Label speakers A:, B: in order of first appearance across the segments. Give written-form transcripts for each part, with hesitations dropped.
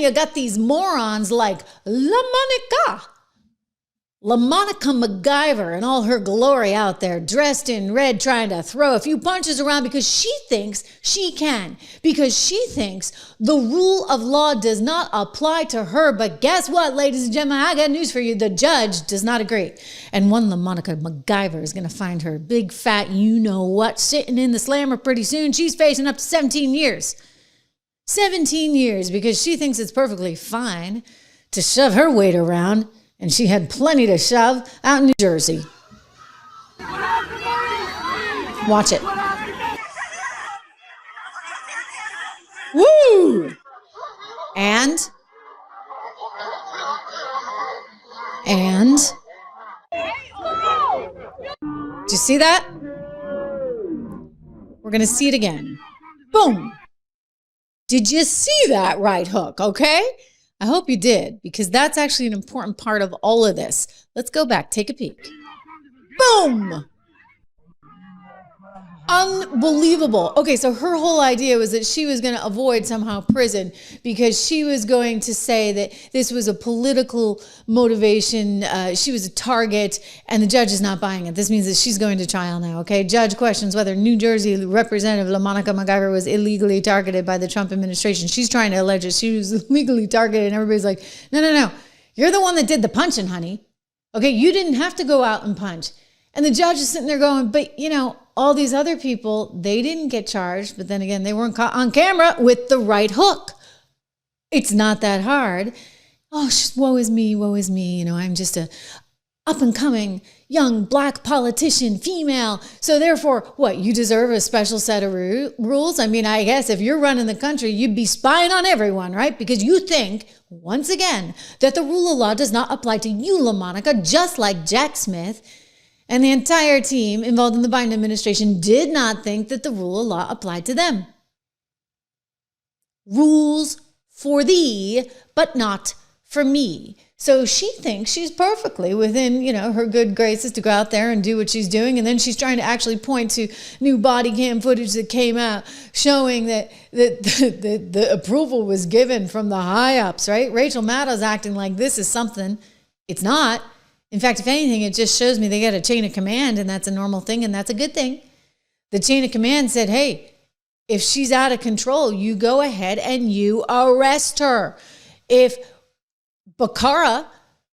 A: you got these morons like Lamonica MacGyver and all her glory out there, dressed in red, trying to throw a few punches around because she thinks she can, because she thinks the rule of law does not apply to her. But guess what, ladies and gentlemen? I got news for you. The judge does not agree. And one Lamonica MacGyver is going to find her big, fat, you-know-what, sitting in the slammer pretty soon. She's facing up to 17 years. 17 years because she thinks it's perfectly fine to shove her weight around. And she had plenty to shove out in New Jersey. Watch it. Woo! And did you see that? We're going to see it again. Boom. Did you see that right hook? Okay. I hope you did, because that's actually an important part of all of this. Let's go back. Take a peek. Boom! Unbelievable. Okay, so her whole idea was that she was going to avoid somehow prison because she was going to say that this was a political motivation. She was a target, and the judge is not buying it. This means that she's going to trial now, okay? Judge questions whether New Jersey Representative Lamonica MacGyver was illegally targeted by the Trump administration. She's trying to allege that she was illegally targeted, and everybody's like, no. You're the one that did the punching, honey. Okay, you didn't have to go out and punch. And the judge is sitting there going, but, you know, all these other people, they didn't get charged, but then again, they weren't caught on camera with the right hook. It's not that hard. Oh, woe is me, woe is me. You know, I'm just a up-and-coming young black politician, female. So therefore, what, you deserve a special set of rules? I mean, I guess if you're running the country, you'd be spying on everyone, right? Because you think, once again, that the rule of law does not apply to you, Lamonica, just like Jack Smith and the entire team involved in the Biden administration did not think that the rule of law applied to them. Rules for thee, but not for me. So she thinks she's perfectly within, you know, her good graces to go out there and do what she's doing. And then she's trying to actually point to new body cam footage that came out showing that the approval was given from the high ups, right? Rachel Maddow's acting like this is something. It's not. In fact, if anything, it just shows me they got a chain of command, and that's a normal thing, and that's a good thing. The chain of command said, hey, if she's out of control, you go ahead and you arrest her. If Bakara,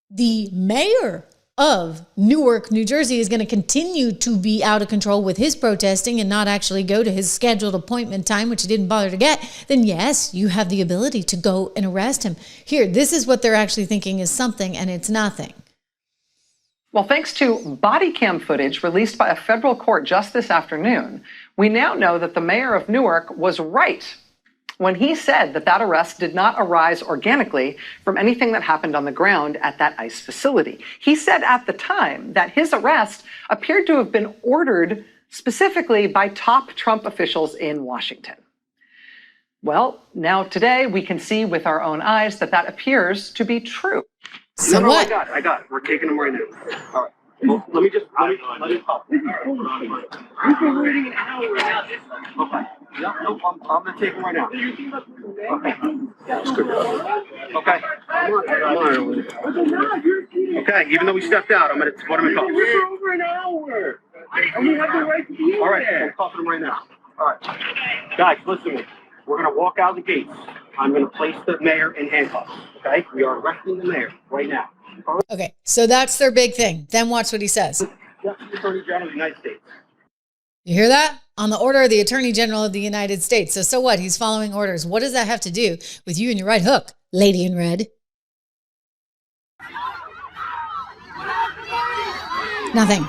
A: the mayor of Newark, New Jersey, is going to continue to be out of control with his protesting and not actually go to his scheduled appointment time, which he didn't bother to get, then yes, you have the ability to go and arrest him. Here, this is what they're actually thinking is something, and it's nothing.
B: Well, thanks to Bodycam footage released by a federal court just this afternoon, we now know that the mayor of Newark was right when he said that that arrest did not arise organically from anything that happened on the ground at that ICE facility. He said at the time that his arrest appeared to have been ordered specifically by top Trump officials in Washington. Well, now today we can see with our own eyes that that appears to be true.
A: So
C: no,
A: what?
C: I got it. We're taking them right now. All right. Well, let me help. We've been waiting an hour now. Okay. Yep, nope, I'm going to take them right now. Okay. That's good. Okay. Come on. Okay, even though we stepped out, I'm going to put them in cuffs.
D: We're over an hour. And we have the right to be in
C: All right,
D: there.
C: I'm cuffing them right now. All right. Guys, listen to me. We're going to walk out the gates. I'm going to place the mayor in handcuffs. Okay? We are arresting the mayor right now.
A: Okay, so that's their big thing. Then watch what he says.
C: Justice Attorney General of the United States.
A: You hear that? On the order of the Attorney General of the United States. So what? He's following orders. What does that have to do with you and your right hook, lady in red? Nothing.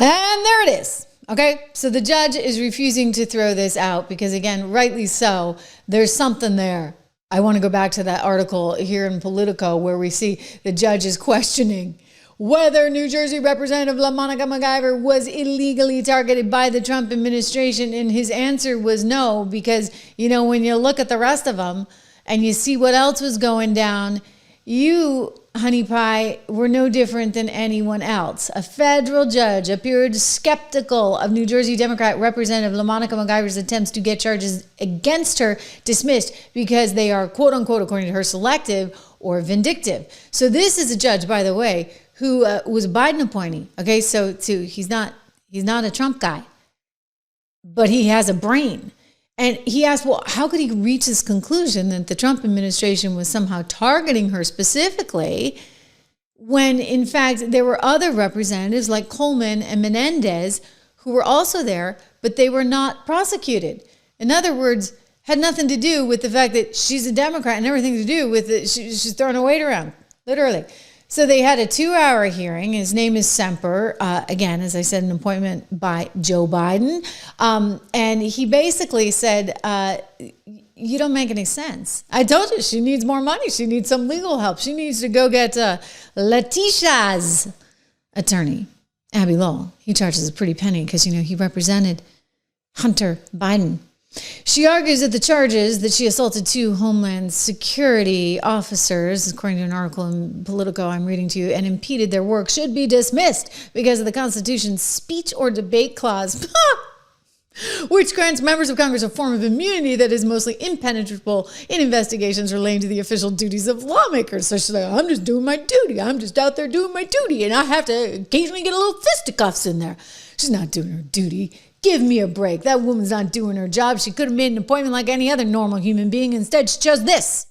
A: And there it is. Okay, so the judge is refusing to throw this out because, again, rightly so, there's something there. I want to go back to that article here in Politico where we see the judge is questioning whether New Jersey Representative Lamonica MacIver was illegally targeted by the Trump administration. And his answer was no, because, you know, when you look at the rest of them and you see what else was going down, you, honey pie, were no different than anyone else. A federal judge appeared skeptical of New Jersey Democrat Representative Lamonica MacIver's attempts to get charges against her dismissed because they are, quote unquote, according to her, selective or vindictive. So this is a judge, by the way, who was a Biden appointee. Okay, so he's not a Trump guy, but he has a brain. And he asked, well, how could he reach this conclusion that the Trump administration was somehow targeting her specifically when, in fact, there were other representatives like Coleman and Menendez who were also there, but they were not prosecuted. In other words, had nothing to do with the fact that she's a Democrat and everything to do with it. She's throwing her weight around, literally. So they had a 2-hour hearing. His name is Semper. Again, as I said, an appointment by Joe Biden. And he basically said, you don't make any sense. I told you she needs more money. She needs some legal help. She needs to go get Letitia's attorney, Abby Lowell. He charges a pretty penny because, you know, he represented Hunter Biden. She argues that the charges that she assaulted 2 Homeland Security officers, according to an article in Politico I'm reading to you, and impeded their work should be dismissed because of the Constitution's speech or debate clause, which grants members of Congress a form of immunity that is mostly impenetrable in investigations relating to the official duties of lawmakers. So she's like, I'm just doing my duty. I'm just out there doing my duty, and I have to occasionally get a little fisticuffs in there. She's not doing her duty. Give me a break. That woman's not doing her job. She could have made an appointment like any other normal human being. Instead, she chose this.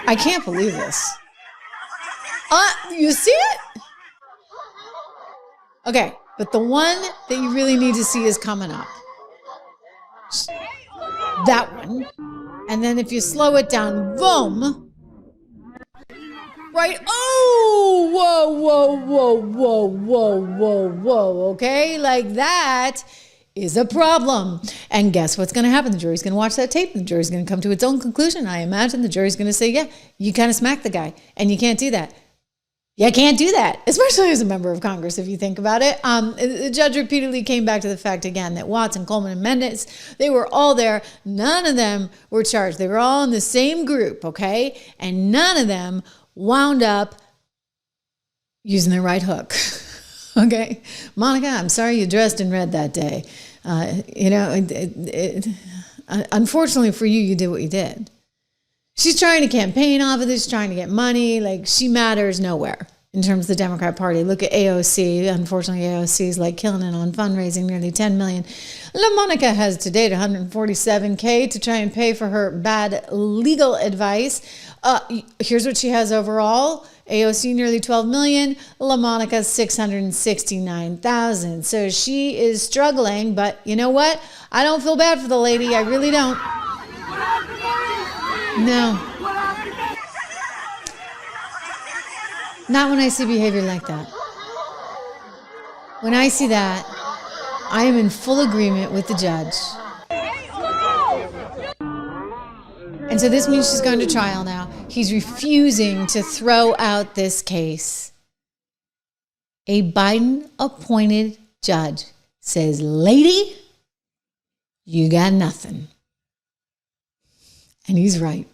A: I can't believe this. You see it? Okay, but the one that you really need to see is coming up. That one. And then if you slow it down, boom. Right? Oh, whoa. Okay? Like that is a problem. And guess what's going to happen? The jury's going to watch that tape. And the jury's going to come to its own conclusion. I imagine the jury's going to say, yeah, you kind of smacked the guy. And you can't do that. You can't do that, especially as a member of Congress, if you think about it. The judge repeatedly came back to the fact again that Watson, Coleman, and Menendez, they were all there. None of them were charged. They were all in the same group, okay? And none of them wound up using the right hook. Okay, Monica, I'm sorry you dressed in red that day. Unfortunately for you, you did what you did. She's trying to campaign off of this, trying to get money. Like, she matters nowhere in terms of the Democrat Party. Look at AOC. Unfortunately, AOC is like killing it on fundraising, nearly $10 million. Lamonica has to date $147K to try and pay for her bad legal advice. Here's what she has overall. AOC nearly $12 million, Lamonica $669,000. So she is struggling, but you know what? I don't feel bad for the lady. I really don't. No. Not when I see behavior like that. When I see that, I am in full agreement with the judge. And so this means she's going to trial now. He's refusing to throw out this case. A Biden-appointed judge says, lady, you got nothing. And he's right.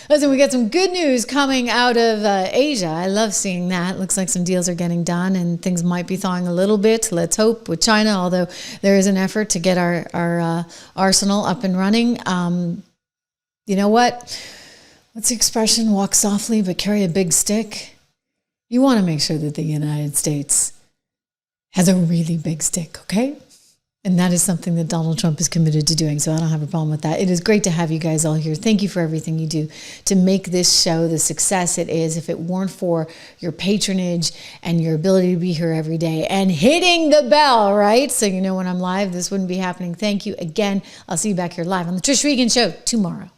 A: Listen, we got some good news coming out of Asia. I love seeing that. Looks like some deals are getting done and things might be thawing a little bit. Let's hope with China, although there is an effort to get our arsenal up and running. You know what? What's the expression? Walk softly, but carry a big stick. You want to make sure that the United States has a really big stick, okay? And that is something that Donald Trump is committed to doing, so I don't have a problem with that. It is great to have you guys all here. Thank you for everything you do to make this show the success it is. If it weren't for your patronage and your ability to be here every day and hitting the bell, right? So you know when I'm live, this wouldn't be happening. Thank you again. I'll see you back here live on the Trish Regan Show tomorrow.